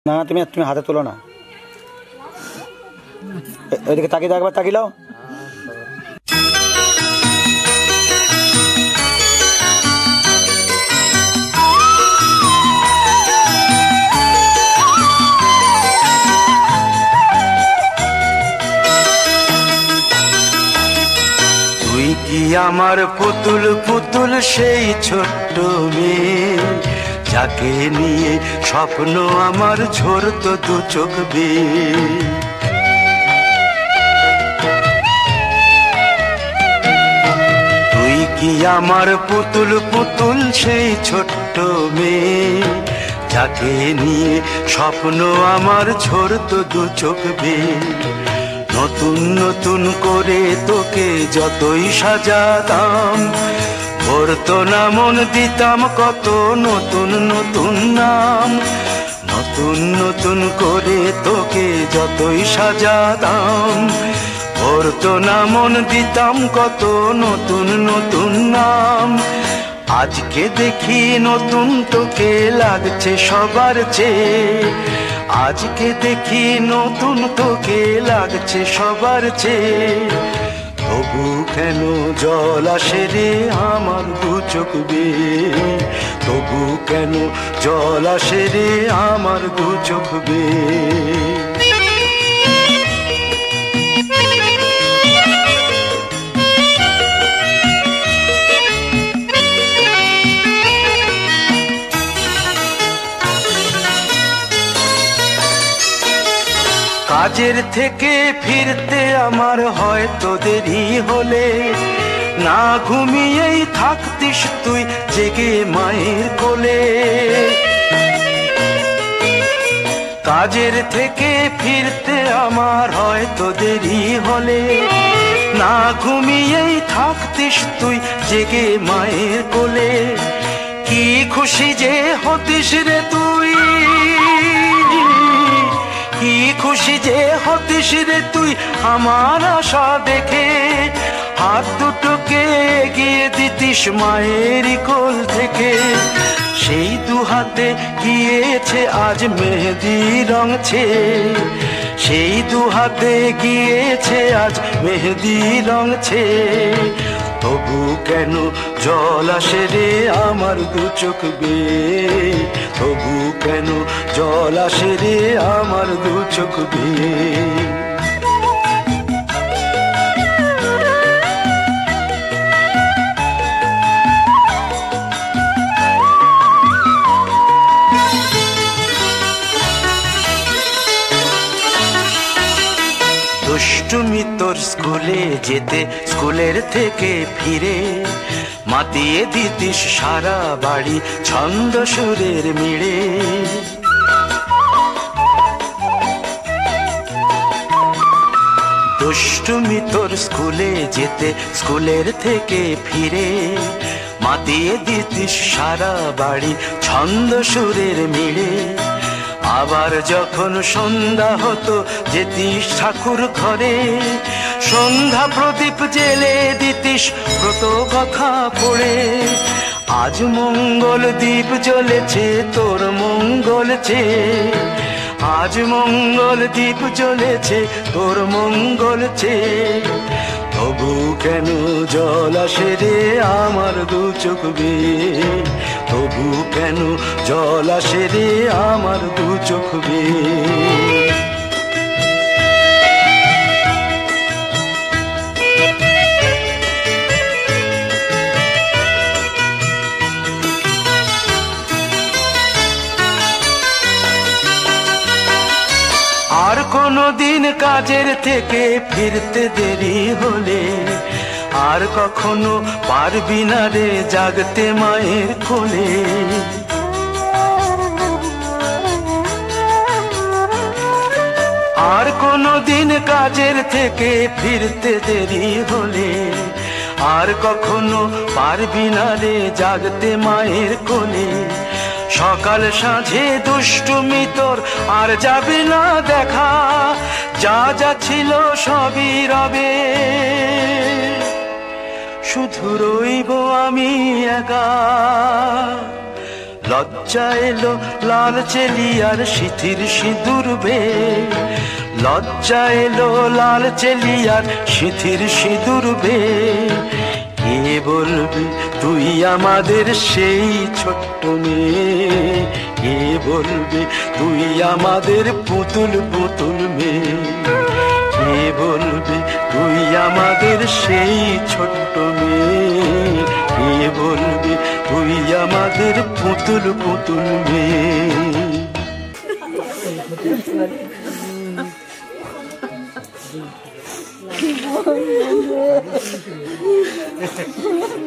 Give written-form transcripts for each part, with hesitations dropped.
না তুমি তুমি হাতে তোলো না, এদিকে তাকিয়ে দাও, একবার তাকিয়ে দাও। তুই কি আমার পুতুল পুতুল সেই ছোট্ট মেয়ে, যাকে নিয়ে স্বপ্ন আমার ঝরতো দু চোখ বেয়ে। তুই কি আমার পুতুল পুতুল সেই ছোট্ট মেয়ে, যাকে নিয়ে স্বপ্ন আমার ঝরতো দু চোখ বেয়ে। নতুন নতুন করে তোকে যতই সাজাতাম, ভরতো না মন, দিতাম কত নতুন নতুন নাম। নতুন নতুন করে তোকে যতই সাজাতাম, ভরতো না মন, দিতাম কত নতুন নতুন নাম। আজকে দেখি নতুন তোকে লাগছে সবার চেয়ে, আজকে দেখি নতুন তোকে লাগছে সবার চেয়ে। তবু কেন জল আসে রে আমার দু চোখ বেয়ে, তবু কেন জল আসে রে আমার দু চোখ বেয়ে। কাজের থেকে ফিরতে আমার হয়তো দেরি হলে, না ঘুমিয়েই থাকতিস তুই জেগে মায়ের কোলে। কাজের থেকে ফিরতে আমার হয়তো দেরি হলে, না ঘুমিয়েই থাকতিস তুই জেগে মায়ের কোলে। কি খুশি যে হতিস রে তুই, কি খুশি যে হতিস রে তুই আমার আশা দেখে। হাত দুটোকে এগিয়ে দিতিস মায়ের কোল থেকে, সেই দু হাতে গিয়েছে আজ মেহেদি রং ছেয়ে। সেই দু হাতে গিয়েছে আজ মেহেদি রং ছেয়ে। তবু কেন জল আসে রে আমার দু চোখ বেয়ে, তবু কেন জল আসে রে আমার দু চোখ বেয়ে। দুষ্টুমি তোর স্কুলে যেতে, স্কুলের থেকে ফিরে মাতিয়ে দিতিস সারা বাড়ি ছন্দ সুরের মিড়ে। দুষ্টুমি তোর স্কুলে যেতে, স্কুলের থেকে ফিরে মাতিয়ে দিতিস সারা বাড়ি ছন্দ সুরের মিড়ে। আবার যখন সন্ধ্যা হতো যেতিস ঠাকুর ঘরে, সন্ধ্যা প্রদীপ জেলে দিতিস ব্রত কথা পড়ে। আজ মঙ্গল দ্বীপ জ্বলেছে তোর মঙ্গল চেয়ে, আজ মঙ্গল দ্বীপ জ্বলেছে তোর মঙ্গল চেয়ে। তবু কেন জল আসে রে আমার দু চোখ বেয়ে, তবু কেন জল আসে রে আমার দু চোখ বেয়ে। আর কোনদিন কাজের থেকে ফিরতে দেরি হলে, আর কখনো পারবি না রে জাগতে মায়ের কোলে। আর কোনদিন কাজের থেকে ফিরতে দেরি হলে, আর কখনো পারবি না রে জাগতে মায়ের কোলে। সকাল সাঁঝে দুষ্টুমি তোর আর যাবে না দেখা, যা যা ছিল সবই রবে, শুধু রইব আমি একা। লজ্জা এলো লাল চেলিয়ার সিথির সিঁদুর বে, লজ্জা এলো লাল চেলিয়ার সিথির সিঁদুর বে। কে বলবে তুই আমাদের সেই ছোট্ট মেয়ে, কে বলবে তুই আমাদের পুতুল পুতুল মেয়ে, কে বলবে তুই আমাদের সেই ছোট্ট মেয়ে, কে বলবে তুই আমাদের পুতুল পুতুল মেয়ে।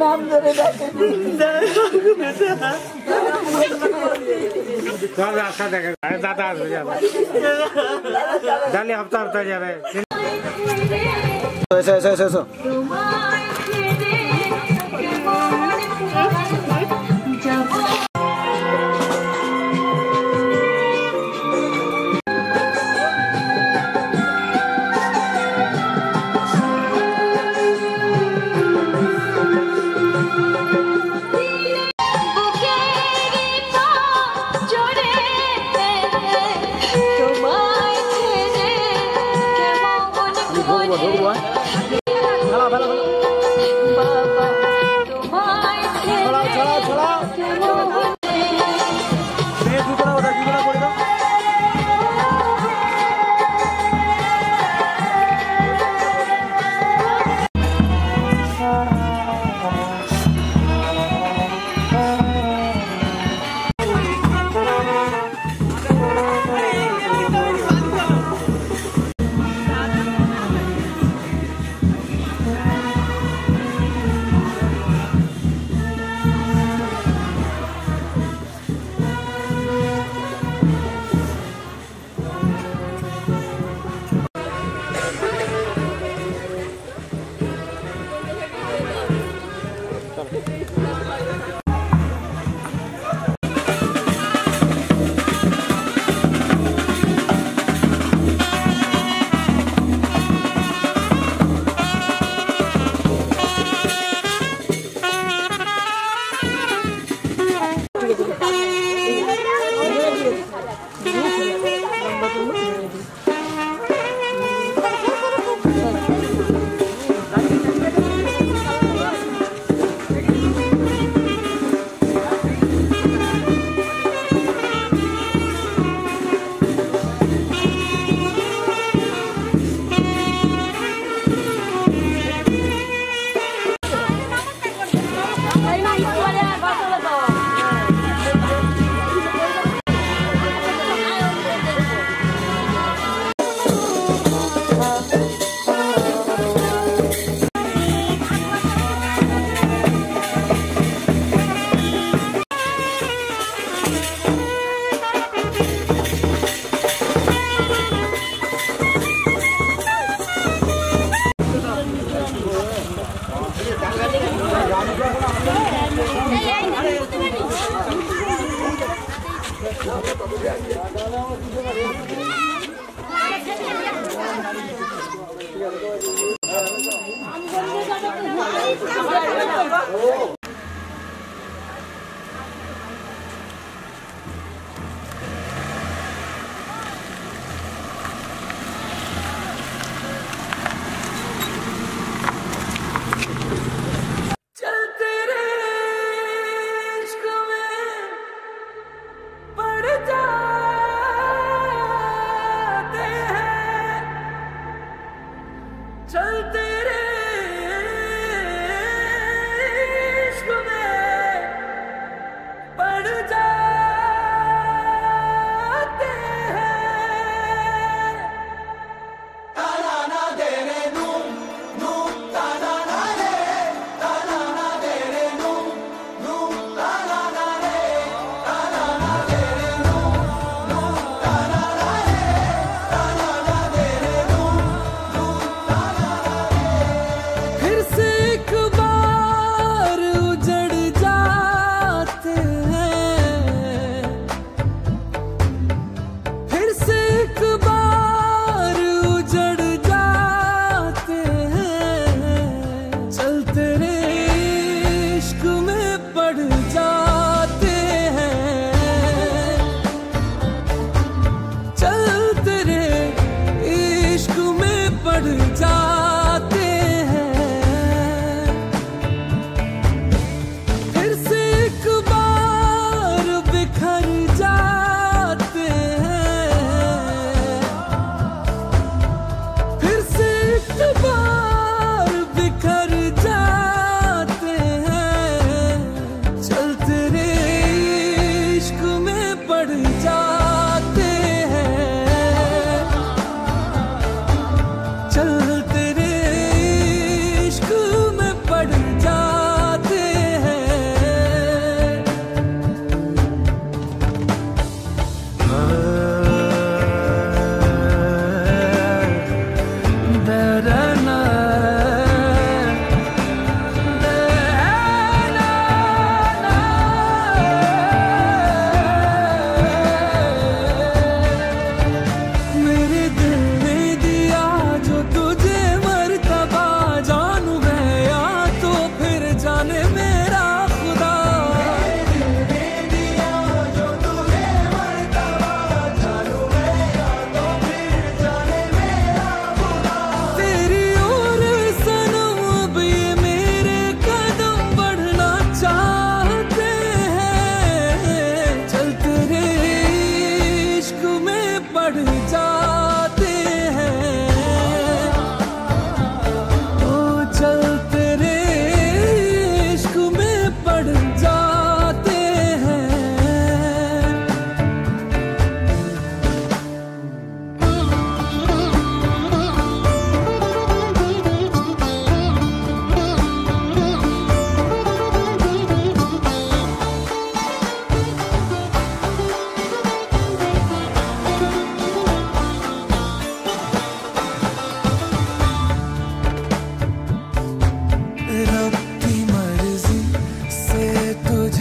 নাম ধরে ডাকে রাস্তা দেখে দাদা আসবে যাবে জানি হপ্তা হপ্তা যাবে। এসো এসো এসো এসো।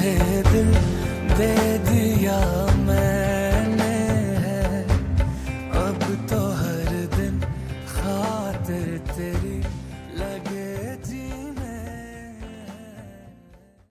तुझे दिल दे दिया मैं